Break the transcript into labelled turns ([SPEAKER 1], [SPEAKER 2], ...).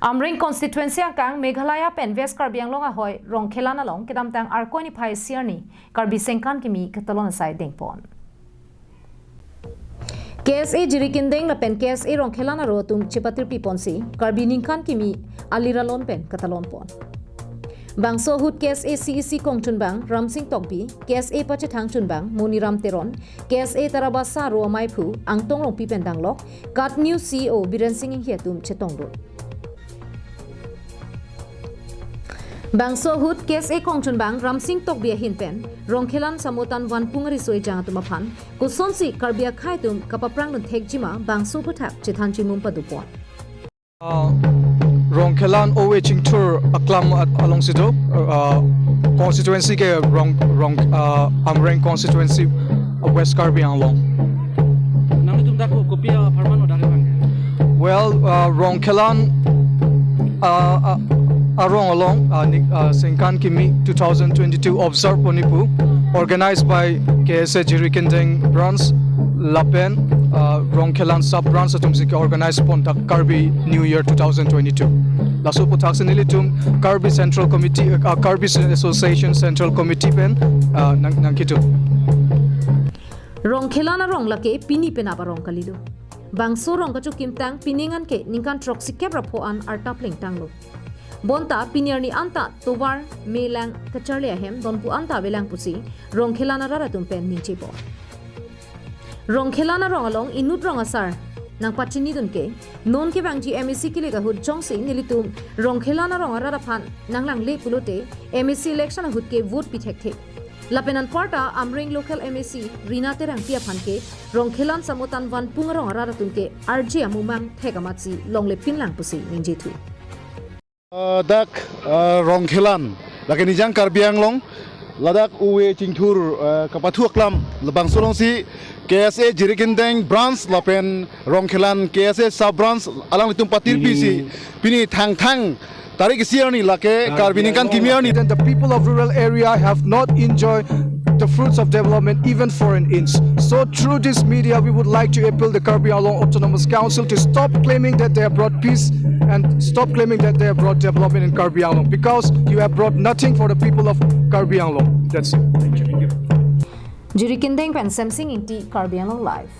[SPEAKER 1] Amring constituency angkang Meghalaya pen West Karbi Anglong ahoi rong khelan along kedam tang arkoi ni phai siarni Karbi Sengkan Kimi katalon sai dengpon. KSA jirikindeng la pen KSA rong khelan aro tum chipatir piponsi Karbi Ningkan Kimi aliralon pen katalon pon. Bangso hut KSA CEC kongchun bang Ramsing Tokbi KSA pachethang chun bang Muniram Teron KSA Tarabasa ro maipu angtong rong pi pen danglok Kat New CEO Biren Singh hiatum chetong ro. Bangso hut KSA kongchun bang Ramsing Tokbi hinpen rongkhelan samutan wan pungari soi jang tumaphan kusonsi Karbi khai tum kapaprang nun thekjima bangso puthak chithan chimum padupon.
[SPEAKER 2] Rongkhelan owe chingtur aklam along sido constituency ke amreng constituency of West Karbi Anglong.
[SPEAKER 3] Nang tum dak kopia farman odare bang.
[SPEAKER 2] Well, Rongkhelan Arong along Sengkan Kimi 2022 Observe Ponipu organized by KSA Jirikindeng branch Lapen Rongkhelan sub branch atumsik organized pontak Karbi New Year 2022 laso putaksenilitum Karbi Central Committee Karbi Association Central Committee pen nangkitu
[SPEAKER 1] Rongkhelan arong lake pini penapa rong kalido bangso rong kacu kimtang piningan ke ningkan trok sikep rapoan artapling tanglo bonta pinirni anta tovar melang kacharle ahem donpu anta belang pusi Rongkhelan aratum pen ninchipo Rongkhelan arong along inut rong asar nang pachini dunke non ke bangji MEC kilega hut jongsi nilitum Rongkhelan arong araphan nanglang le pulote MEC election hut ke vote pithekhe lapenan parta amring local MEC Rina terang pia phanke Rongkhelan samutan wan pungarong aratum ke RJ amumang thegamatsi longle pinlang pusi ninjitu
[SPEAKER 4] dak Rongkhelan laki nijang Karbi Anglong ladak uwe cingtur kapatu aklam lebang solongsi KSA Jirikindeng branch lapen Rongkhelan KSA sub branch alang litum patir pisi pini thang tarik siarni lake Karbi Ningkan Kimi ni.
[SPEAKER 2] Then the people of rural area have not enjoyed the fruits of development even for an inch. So through this media, we would like to appeal the Karbi Anglong Autonomous Council to stop claiming that they have brought peace and stop claiming that they have brought development in Karbi Anglong, because you have brought nothing for the people of Karbi Anglong. That's it.
[SPEAKER 1] Jirikindeng pen Samsung inti Karbi Anglong live.